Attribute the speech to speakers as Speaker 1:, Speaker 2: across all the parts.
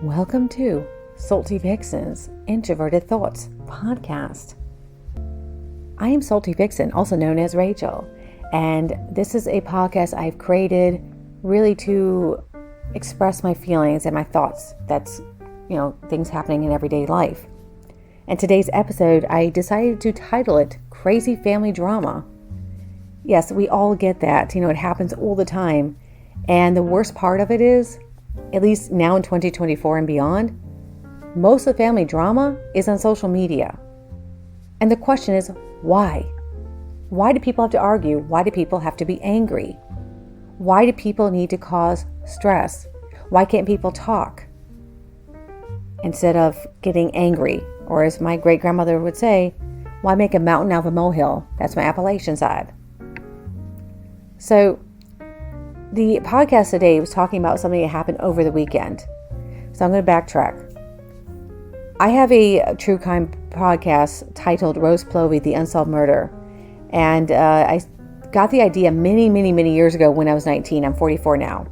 Speaker 1: Welcome to Salty Vixen's Introverted Thoughts podcast. I am Salty Vixen, also known as Rachel, and this is a podcast I've created really to express my feelings and my thoughts. That's, things happening in everyday life. And today's episode, I decided to title it Crazy Family Drama. Yes, we all get that. It happens all the time. And the worst part of it is, at least now in 2024 and beyond, most of the family drama is on social media. And the question is, why? Why do people have to argue? Why do people have to be angry? Why do people need to cause stress? Why can't people talk instead of getting angry? Or as my great-grandmother would say, why make a mountain out of a molehill? That's my Appalachian side. So the podcast today was talking about something that happened over the weekend. So I'm going to backtrack. I have a true crime podcast titled Rose Plovey, The Unsolved Murder. And I got the idea many, many, many years ago when I was 19. I'm 44 now.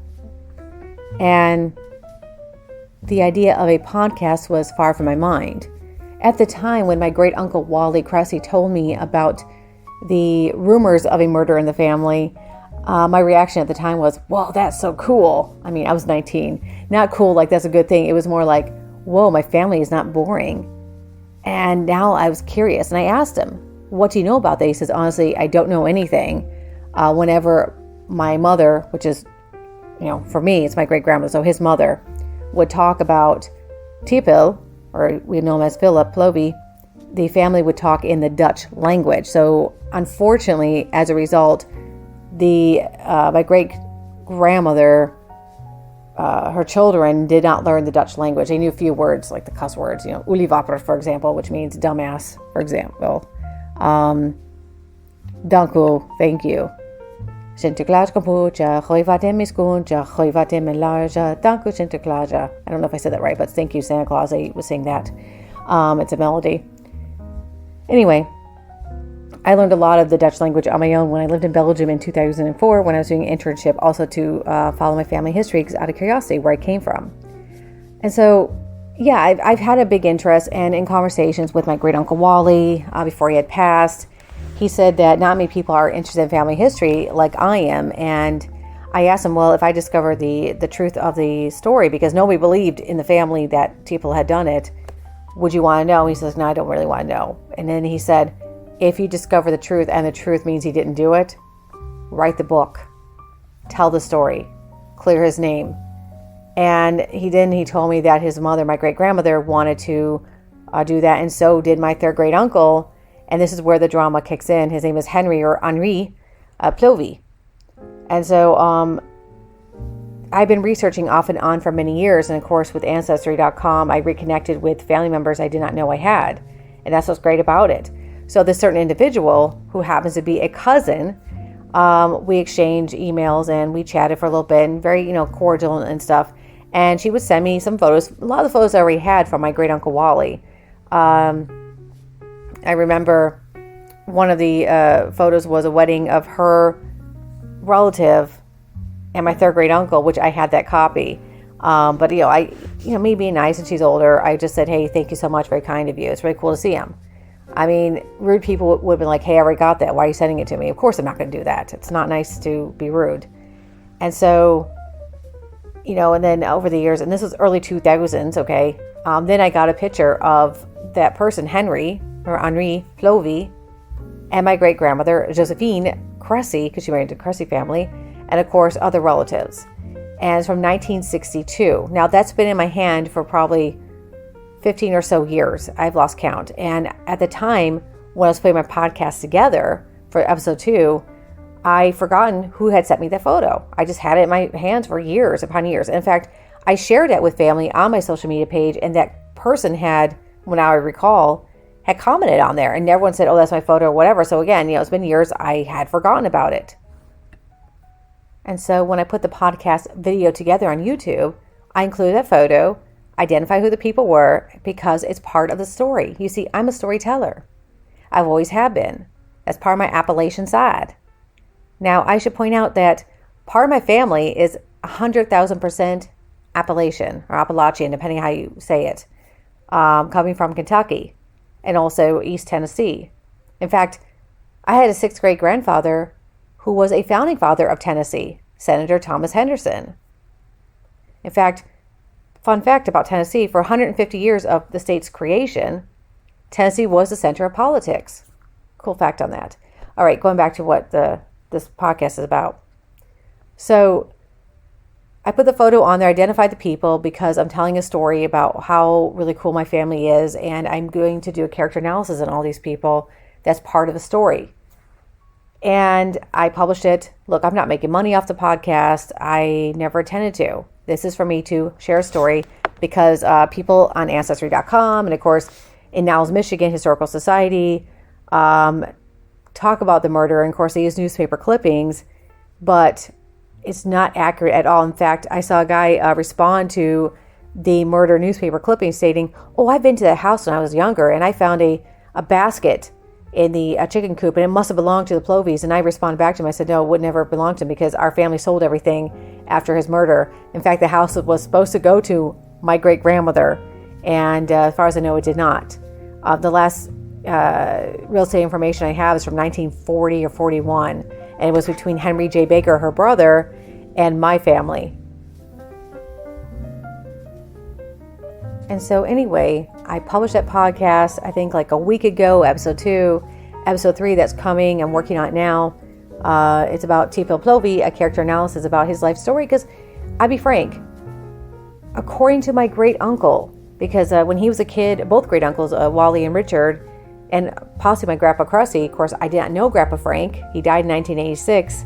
Speaker 1: And the idea of a podcast was far from my mind. At the time when my great uncle Wally Cressy told me about the rumors of a murder in the family, my reaction at the time was, whoa, that's so cool. I mean, I was 19. Not cool like that's a good thing. It was more like, whoa, my family is not boring. And now I was curious. And I asked him, what do you know about that? He says, honestly, I don't know anything. Whenever my mother, which is, for me, it's my great-grandmother, so his mother, would talk about Tipil, or we know him as Philip Plovey, the family would talk in the Dutch language. So unfortunately, as a result, my great-grandmother, her children did not learn the Dutch language. They knew a few words, like the cuss words, Ulivaper, for example, which means dumbass, for example. Dank u, thank you. Sinterklaas kompuja, gooi wat in mijn schoentje, gooi wat in mijn laarzen, dank u Sinterklaas. I don't know if I said that right, but thank you Santa Claus. I was saying that. It's a melody. Anyway, I learned a lot of the Dutch language on my own when I lived in Belgium in 2004 when I was doing an internship, also to follow my family history out of curiosity where I came from. And so, yeah, I've had a big interest, and in conversations with my great uncle Wally before he had passed, he said that not many people are interested in family history like I am. And I asked him, well, if I discover the truth of the story, because nobody believed in the family that people had done it, would you want to know? He says, no, I don't really want to know. And then he said, if you discover the truth and the truth means he didn't do it, write the book, tell the story, clear his name. And he told me that his mother, my great-grandmother, wanted to do that. And so did my third great uncle. And this is where the drama kicks in. His name is Henry Plovey. And so I've been researching off and on for many years. And of course, with Ancestry.com, I reconnected with family members I did not know I had. And that's what's great about it. So this certain individual who happens to be a cousin, we exchanged emails and we chatted for a little bit and very, cordial and stuff. And she would send me some photos. A lot of the photos I already had from my great uncle Wally. I remember one of the photos was a wedding of her relative and my third great uncle, which I had that copy. But me being nice and she's older, I just said, hey, thank you so much. Very kind of you. It's really cool to see him. I mean, rude people would have been like, hey, I already got that. Why are you sending it to me? Of course I'm not going to do that. It's not nice to be rude. And so, and then over the years, and this was early 2000s, okay, then I got a picture of that person, Henry Plovey, and my great-grandmother, Josephine Cressy, because she married the Cressy family, and of course, other relatives. And it's from 1962. Now, that's been in my hand for probably 15 or so years. I've lost count. And at the time when I was putting my podcast together for episode 2, I forgotten who had sent me that photo. I just had it in my hands for years upon years. In fact, I shared it with family on my social media page, and that person had, when I recall, had commented on there, and everyone said, oh, that's my photo or whatever. So again, it's been years. I had forgotten about it. And so when I put the podcast video together on YouTube, I included that photo, identify who the people were, because it's part of the story. You see, I'm a storyteller. I've always have been. That's part of my Appalachian side. Now, I should point out that part of my family is 100,000% Appalachian, depending on how you say it, coming from Kentucky and also East Tennessee. In fact, I had a sixth grade grandfather who was a founding father of Tennessee, Senator Thomas Henderson. In fact, fun fact about Tennessee, for 150 years of the state's creation, Tennessee was the center of politics. Cool fact on that. All right, going back to what this podcast is about. So I put the photo on there, identified the people because I'm telling a story about how really cool my family is, and I'm going to do a character analysis on all these people. That's part of the story. And I published it. Look, I'm not making money off the podcast. I never intended to. This is for me to share a story because people on Ancestry.com and, of course, in Niles, Michigan Historical Society talk about the murder. And, of course, they use newspaper clippings, but it's not accurate at all. In fact, I saw a guy respond to the murder newspaper clipping stating, "Oh, I've been to that house when I was younger, and I found a basket in the chicken coop, and it must have belonged to the Plovies." And I responded back to him. I said, "No, it would never belong to him because our family sold everything after his murder. In fact, the house was supposed to go to my great-grandmother, and as far as I know, it did not." The last real estate information I have is from 1940 or 41, and it was between Henry J. Baker, her brother, and my family. And so anyway, I published that podcast, I think like a week ago, episode 2. Episode 3 that's coming, I'm working on it now. It's about T. Phil Plovey, a character analysis about his life story, because I'll be frank, according to my great uncle, because when he was a kid, both great uncles, Wally and Richard, and possibly my Grandpa Crusty, of course, I did not know Grandpa Frank. He died in 1986.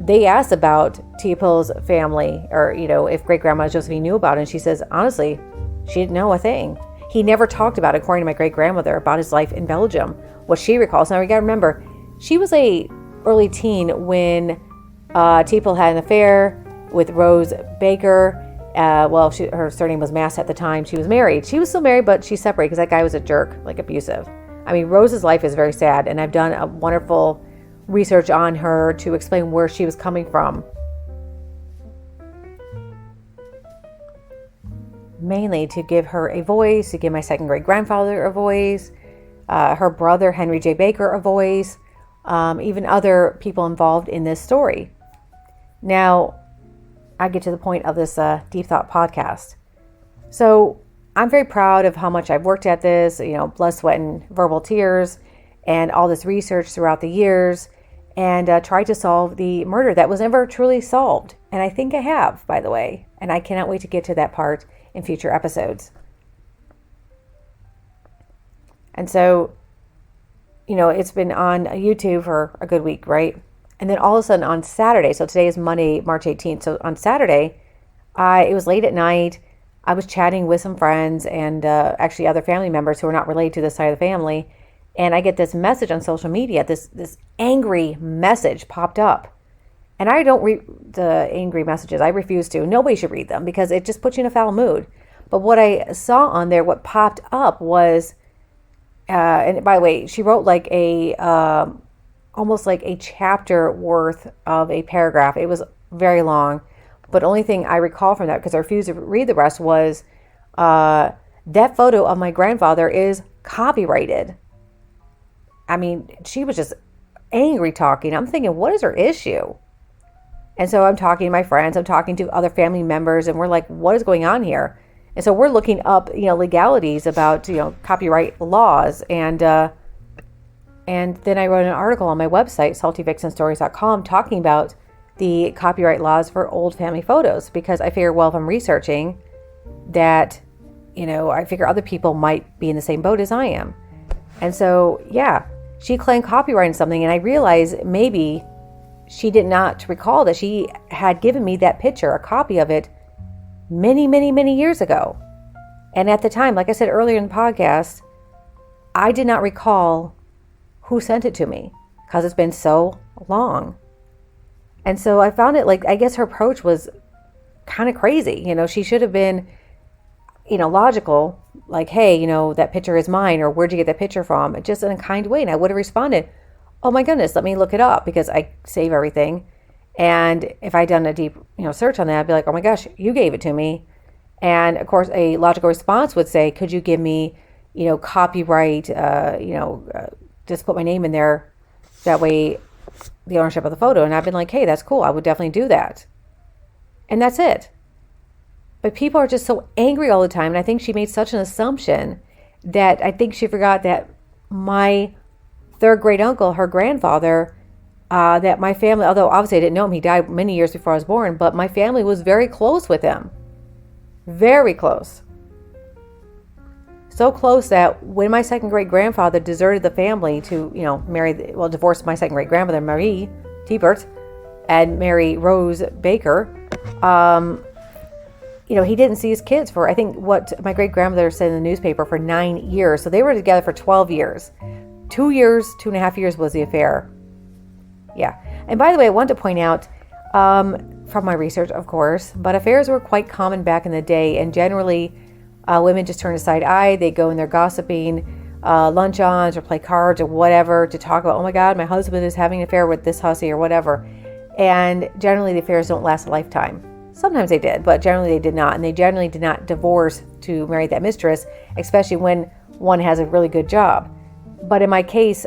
Speaker 1: They asked about T-Pill's family, or, if great-grandma Josephine knew about it. And she says, honestly, she didn't know a thing. He never talked about, according to my great-grandmother, about his life in Belgium, what she recalls. Now, we got to remember, she was a early teen when T-Pill had an affair with Rose Baker. Her surname was Mass at the time. She was married. She was still married, but she separated because that guy was a jerk, like abusive. I mean, Rose's life is very sad, and I've done a wonderful research on her to explain where she was coming from. Mainly to give her a voice, to give my second great grandfather a voice, her brother Henry J. Baker a voice, even other people involved in this story. Now, I get to the point of this Deep Thought podcast. So I'm very proud of how much I've worked at this, blood, sweat, and verbal tears, and all this research throughout the years, and tried to solve the murder that was never truly solved. And I think I have, by the way, and I cannot wait to get to that part in future episodes. And so, it's been on YouTube for a good week, right? And then all of a sudden on Saturday, so today is Monday, March 18th. So on Saturday, it was late at night. I was chatting with some friends and actually other family members who are not related to this side of the family. And I get this message on social media, this angry message popped up. And I don't read the angry messages. I refuse to. Nobody should read them because it just puts you in a foul mood. But what I saw on there, what popped up was, and by the way, she wrote like almost like a chapter worth of a paragraph. It was very long. But the only thing I recall from that, because I refused to read the rest, was that photo of my grandfather is copyrighted. I mean, she was just angry talking. I'm thinking, what is her issue? And so I'm talking to my friends, I'm talking to other family members, and we're like, what is going on here? And so we're looking up, legalities about, copyright laws. And then I wrote an article on my website, saltyvixenstories.com, talking about the copyright laws for old family photos, because I figure, well, if I'm researching that, I figure other people might be in the same boat as I am. And so, yeah, she claimed copyright on something, and I realized maybe she did not recall that she had given me that picture, a copy of it, many, many, many years ago. And at the time, like I said earlier in the podcast, I did not recall who sent it to me because it's been so long. And so I found it I guess her approach was kind of crazy. She should have been, logical, like, hey, that picture is mine, or where'd you get that picture from? Just in a kind way. And I would have responded, oh my goodness, let me look it up, because I save everything. And if I'd done a deep, search on that, I'd be like, oh my gosh, you gave it to me. And of course, a logical response would say, could you give me, copyright, just put my name in there. That way, the ownership of the photo. And I've been like, hey, that's cool. I would definitely do that. And that's it. But people are just so angry all the time. And I think she made such an assumption that I think she forgot that my third great uncle, her grandfather, that my family, although obviously I didn't know him, he died many years before I was born, but my family was very close with him. Very close. So close that when my second great grandfather deserted the family to, divorce my second great grandmother, Marie Tiebert, and marry Rose Baker, he didn't see his kids for, I think what my great grandmother said in the newspaper, for 9 years. So they were together for 12 years. 2.5 years was the affair. Yeah. And by the way, I wanted to point out, from my research, of course, but affairs were quite common back in the day. And generally, women just turned a side eye. They go in their gossiping, lunch-ons or play cards or whatever to talk about, oh my God, my husband is having an affair with this hussy or whatever. And generally, the affairs don't last a lifetime. Sometimes they did, but generally they did not. And they generally did not divorce to marry that mistress, especially when one has a really good job. But in my case,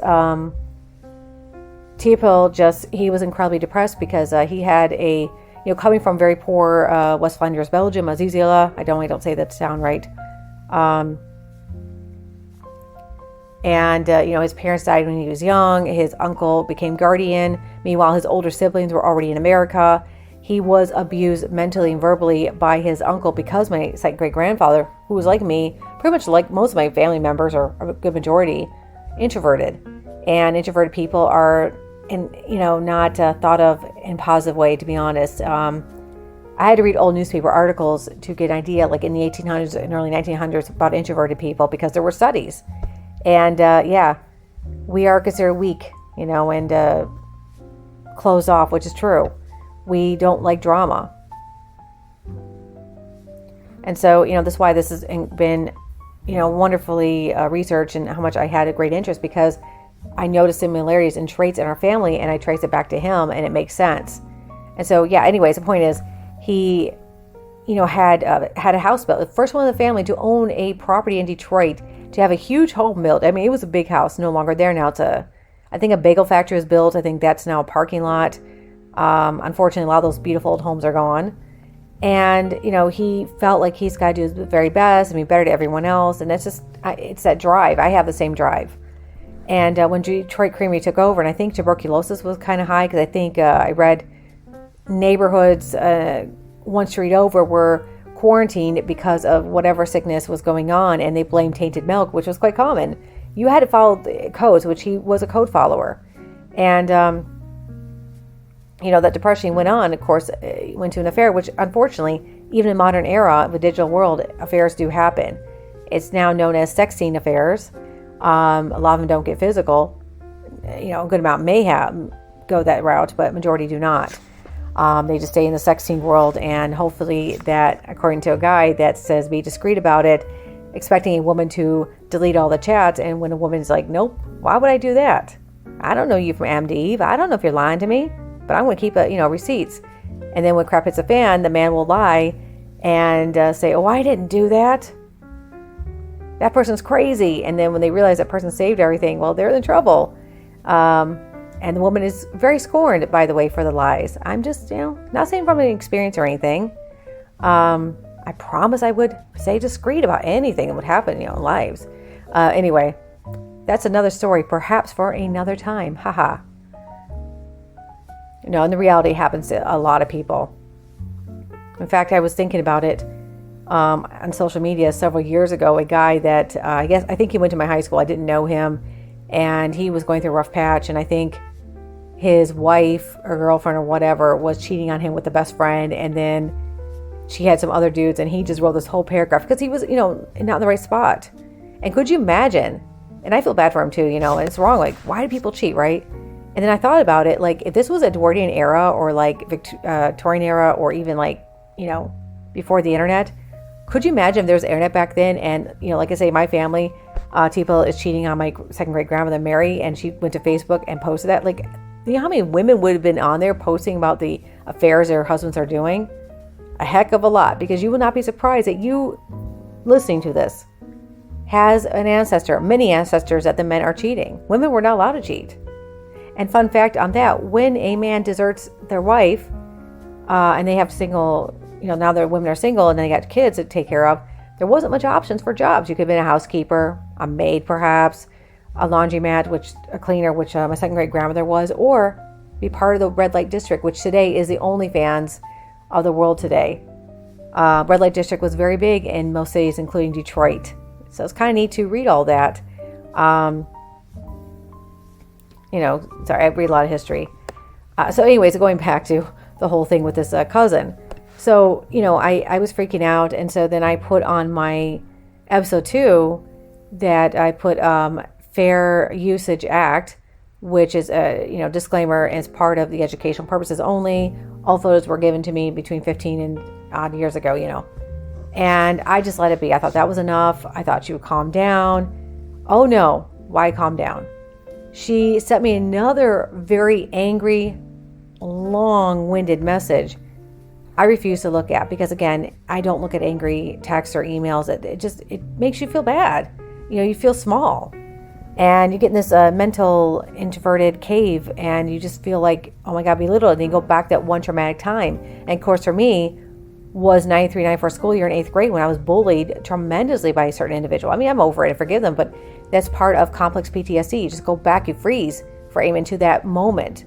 Speaker 1: Teapel he was incredibly depressed because he had coming from very poor West Flanders, Belgium, Azizila. I don't say that sound right. His parents died when he was young. His uncle became guardian. Meanwhile, his older siblings were already in America. He was abused mentally and verbally by his uncle because my second great grandfather, who was like me, pretty much like most of my family members, or a good majority, introverted. And introverted people are, not thought of in a positive way, to be honest. I had to read old newspaper articles to get an idea, like in the 1800s and early 1900s, about introverted people, because there were studies. And we are considered weak, and closed off, which is true. We don't like drama. And so, that's why this has been, wonderfully researched, and how much I had a great interest, because I noticed similarities and traits in our family, and I traced it back to him, and it makes sense. And so, anyways, the point is, he, had a house built, the first one in the family to own a property in Detroit, to have a huge home built. I mean, it was a big house, no longer there now. I think a bagel factory was built. I think that's now a parking lot. Unfortunately, a lot of those beautiful old homes are gone. And, he felt like he's got to do his very best and be better to everyone else. And it's that drive. I have the same drive. And when Detroit Creamery took over, and I think tuberculosis was kind of high, because I think I read neighborhoods one street over were quarantined because of whatever sickness was going on, and they blamed tainted milk, which was quite common. You had to follow the codes, which he was a code follower. And, that depression went on, of course, went to an affair, which unfortunately, even in modern era, the digital world, affairs do happen. It's now known as sexting affairs. A lot of them don't get physical. A good amount may go that route, but majority do not. They just stay in the sexting world, and hopefully that, according to a guy that says be discreet about it, expecting a woman to delete all the chats, and when a woman's like, nope, why would I do that? I don't know you from Adam to Eve. I don't know if you're lying to me, but I'm going to keep receipts. And then when crap hits the fan, the man will lie and say, oh, I didn't do that. That person's crazy. And then when they realize that person saved everything, well, they're in trouble. And the woman is very scorned, by the way, for the lies. I'm just, not saying from an experience or anything. I promise I would stay discreet about anything that would happen, in lives. Anyway, that's another story, perhaps for another time. Haha. And the reality happens to a lot of people. In fact, I was thinking about it on social media several years ago. A guy that I think he went to my high school. I didn't know him, and he was going through a rough patch. And I think his wife or girlfriend or whatever was cheating on him with the best friend, and then she had some other dudes, and he just wrote this whole paragraph because he was, not in the right spot. And could you imagine? And I feel bad for him too, and it's wrong. Like, why do people cheat, right? And then I thought about it, like, if this was Edwardian era or like Victorian era, or even like, before the internet, could you imagine if there was internet back then? And, like I say, my family, people is cheating on my second great grandmother, Mary, and she went to Facebook and posted that. Like, you know how many women would have been on there posting about the affairs their husbands are doing? A heck of a lot, because you will not be surprised that you listening to this has an ancestor, many ancestors, that the men are cheating. Women were not allowed to cheat. And fun fact on that, when a man deserts their wife, and they have single, now their women are single and they got kids to take care of, there wasn't much options for jobs. You could have been a housekeeper, a maid perhaps, a laundromat, a cleaner, which my second great grandmother was, or be part of the red light district, which today is the OnlyFans of the world today. Red light district was very big in most cities, including Detroit. So it's kind of neat to read all that. Sorry, I read a lot of history. So anyways, going back to the whole thing with this cousin. So, I was freaking out. And so then I put on my episode 2 that I put Fair Usage Act, which is a disclaimer, as part of the educational purposes only. All photos were given to me between 15 and odd years ago, And I just let it be. I thought that was enough. I thought she would calm down. Oh no, why calm down? She sent me another very angry, long-winded message I refuse to look at, because again, I don't look at angry texts or emails. It makes you feel bad. You feel small. And you get in this mental introverted cave, and you just feel like, oh my God, belittled. And you go back that one traumatic time. And of course, for me, was 93, 94 school year in 8th grade, when I was bullied tremendously by a certain individual. I mean, I'm over it and forgive them, but that's part of complex PTSD. You just go back, you freeze frame into that moment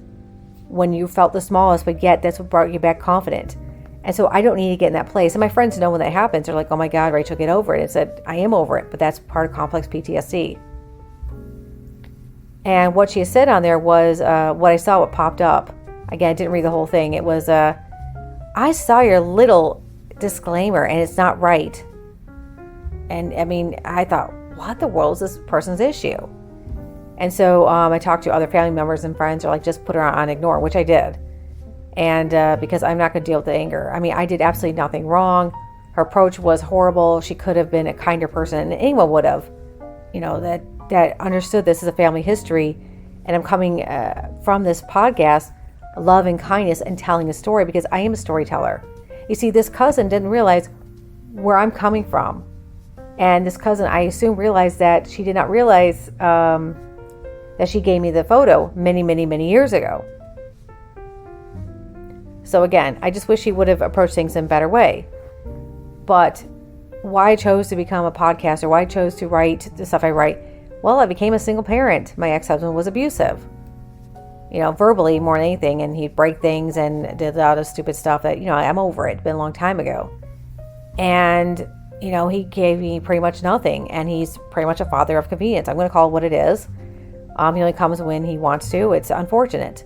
Speaker 1: when you felt the smallest, but yet that's what brought you back confident. And so I don't need to get in that place. And my friends know when that happens. They're like, oh my God, Rachel, get over it. And I said, I am over it, but that's part of complex PTSD. And what she had said on there was what I saw, what popped up. Again, I didn't read the whole thing. It was, I saw your little disclaimer and it's not right. And I mean, I thought, what the world is this person's issue? And so I talked to other family members and friends. They're like, just put her on ignore, which I did. And because I'm not going to deal with the anger. I mean, I did absolutely nothing wrong. Her approach was horrible. She could have been a kinder person, and anyone would have, that understood this is a family history. And I'm coming from this podcast, love and kindness, and telling a story, because I am a storyteller. You see, this cousin didn't realize where I'm coming from. And this cousin, I assume, realized that she did not realize that she gave me the photo many, many, many years ago. So again, I just wish she would have approached things in a better way. But why I chose to become a podcaster, why I chose to write the stuff I write, well, I became a single parent. My ex-husband was abusive, verbally more than anything. And he'd break things and did a lot of stupid stuff that, I'm over it. It's been a long time ago. And, he gave me pretty much nothing. And he's pretty much a father of convenience. I'm going to call it what it is. He only comes when he wants to. It's unfortunate.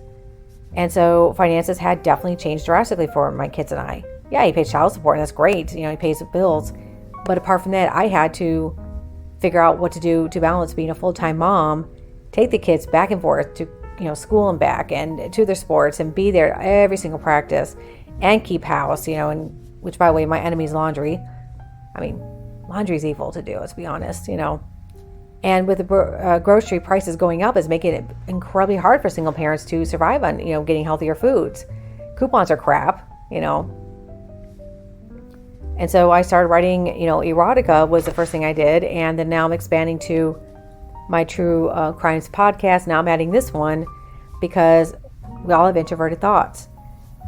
Speaker 1: And so finances had definitely changed drastically for my kids and I. Yeah, he pays child support, and that's great. He pays the bills. But apart from that, I had to figure out what to do to balance being a full-time mom, take the kids back and forth to, school and back, and to their sports, and be there every single practice, and keep house, and which, by the way, my enemy's laundry. I mean, laundry's evil to do, let's be honest, And with the grocery prices going up, is making it incredibly hard for single parents to survive on, getting healthier foods. Coupons are crap, And so I started writing, erotica was the first thing I did. And then now I'm expanding to my True Crimes podcast. Now I'm adding this one because we all have introverted thoughts.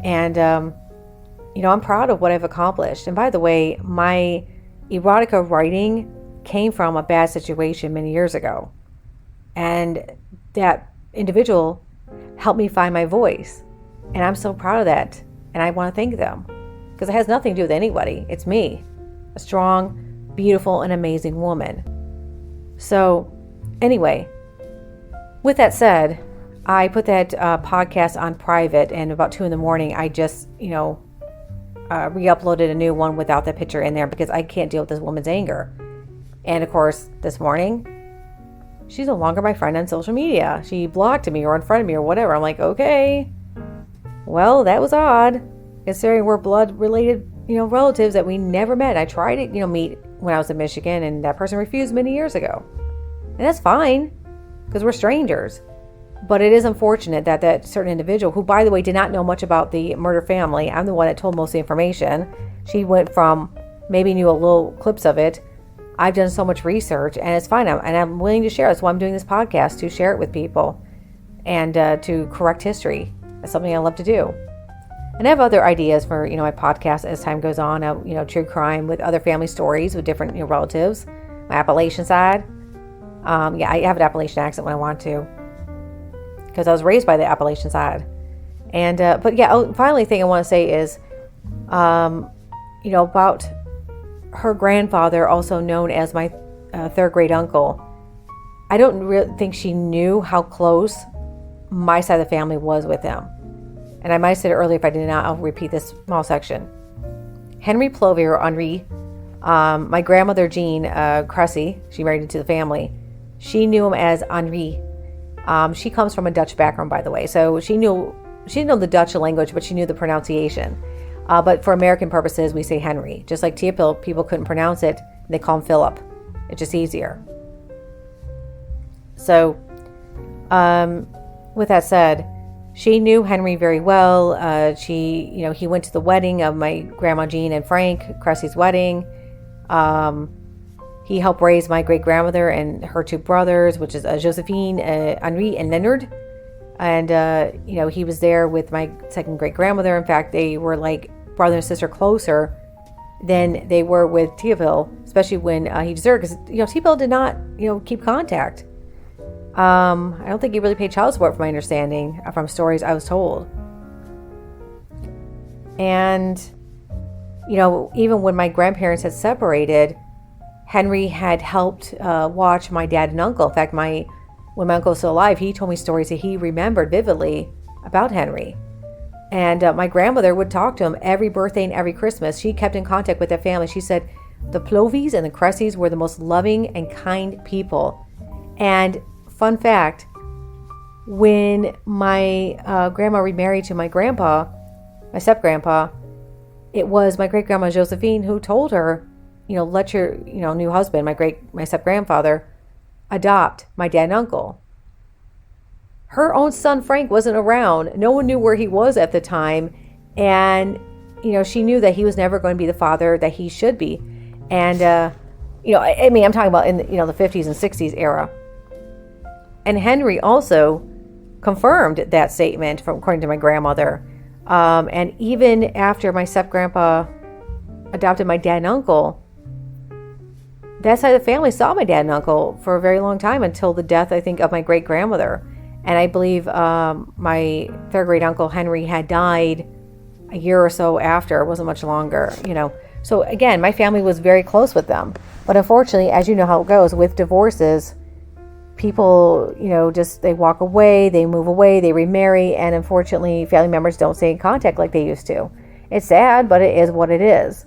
Speaker 1: And, I'm proud of what I've accomplished. And by the way, my erotica writing came from a bad situation many years ago. And that individual helped me find my voice. And I'm so proud of that. And I want to thank them, because it has nothing to do with anybody. It's me, a strong, beautiful, and amazing woman. So anyway, with that said, I put that podcast on private, and about 2 a.m, I just, re-uploaded a new one without that picture in there, because I can't deal with this woman's anger. And of course, this morning, she's no longer my friend on social media. She blocked me or unfriended me or whatever. I'm like, okay, well, that was odd, considering we're blood-related, relatives that we never met. I tried to, meet when I was in Michigan, and that person refused many years ago. And that's fine, because we're strangers. But it is unfortunate that that certain individual, who, by the way, did not know much about the murder family, I'm the one that told most of the information. She went from maybe knew a little clips of it. I've done so much research, and it's fine. And I'm willing to share. That's why I'm doing this podcast, to share it with people and to correct history. That's something I love to do. And I have other ideas for, my podcast as time goes on. True crime with other family stories with different, relatives. My Appalachian side. I have an Appalachian accent when I want to, because I was raised by the Appalachian side. And, finally thing I want to say is, about her grandfather, also known as my third great uncle. I don't really think she knew how close my side of the family was with him. And I might have said it earlier. If I did not, I'll repeat this small section. Henry Plovier, or Henri, my grandmother Jean Cressy, she married into the family. She knew him as Henri. She comes from a Dutch background, by the way. So she didn't know the Dutch language, but she knew the pronunciation. But for American purposes, we say Henry. Just like Theophil, people couldn't pronounce it. They call him Philip. It's just easier. So, with that said, she knew Henry very well. He went to the wedding of my grandma Jean and Frank Cressy's wedding. He helped raise my great grandmother and her two brothers, which is Josephine, Henri, and Leonard. And, he was there with my second great grandmother. In fact, they were like brother and sister closer than they were with Theophil, especially when he deserted, because, Theophil did not, keep contact. I don't think he really paid child support, from my understanding, from stories I was told. And, even when my grandparents had separated, Henry had helped watch my dad and uncle. In fact, when my uncle was still alive, he told me stories that he remembered vividly about Henry. And my grandmother would talk to him every birthday and every Christmas. She kept in contact with that family. She said the Plovies and the Cressys were the most loving and kind people. And fun fact, when my grandma remarried to my grandpa, my step-grandpa, it was my great-grandma Josephine who told her, let your new husband, my step-grandfather, adopt my dad and uncle. Her own son Frank wasn't around. No one knew where he was at the time, and she knew that he was never going to be the father that he should be. And I'm talking about in the 50s and 60s era. And Henry also confirmed that statement according to my grandmother. And even after my step-grandpa adopted my dad and uncle, that side of the family saw my dad and uncle for a very long time, until the death, I think, of my great-grandmother. And I believe my third great uncle Henry had died a year or so after. It wasn't much longer, So again, my family was very close with them. But unfortunately, as you know how it goes with divorces, people, they walk away, they move away, they remarry, and unfortunately, family members don't stay in contact like they used to. It's sad, but it is what it is.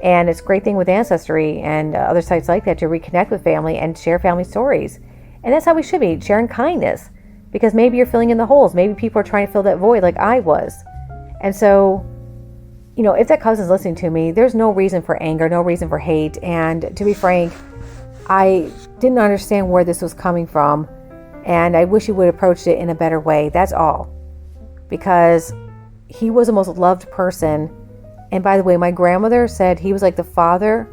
Speaker 1: And it's a great thing with Ancestry and other sites like that to reconnect with family and share family stories. And that's how we should be, sharing kindness. Because maybe you're filling in the holes. Maybe people are trying to fill that void like I was. And so, if that cousin's listening to me, there's no reason for anger, no reason for hate. And to be frank, I didn't understand where this was coming from. And I wish he would have approached it in a better way. That's all. Because he was the most loved person. And by the way, my grandmother said he was like the father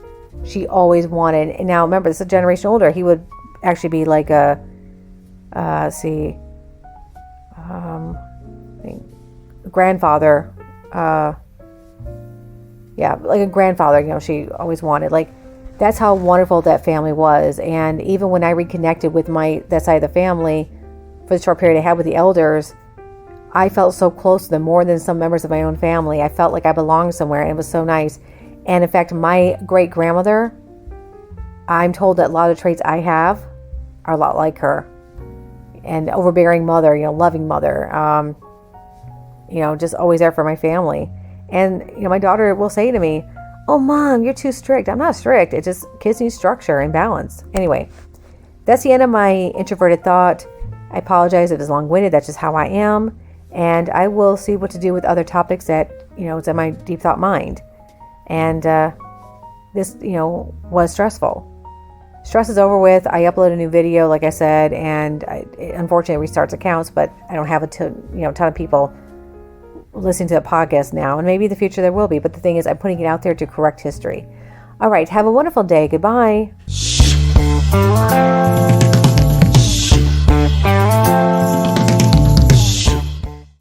Speaker 1: she always wanted. And now remember, this is a generation older. He would actually be like a, grandfather. Like a grandfather, she always wanted. Like, that's how wonderful that family was. And even when I reconnected with that side of the family for the short period I had with the elders, I felt so close to them, more than some members of my own family. I felt like I belonged somewhere, and it was so nice. And in fact, my great-grandmother, I'm told that a lot of traits I have are a lot like her. And overbearing mother, loving mother, just always there for my family. And, my daughter will say to me, "Oh, Mom, you're too strict." I'm not strict. It just kids need structure and balance. Anyway, that's the end of my introverted thought. I apologize if it's long-winded. That's just how I am. And I will see what to do with other topics that, it's in my deep thought mind. And this, was stressful. stress is over with. I upload a new video, like I said, and it unfortunately restarts accounts, but I don't have a ton of people listening to the podcast now, and maybe in the future there will be. But the thing is, I'm putting it out there to correct history. All right, have a wonderful day. Goodbye.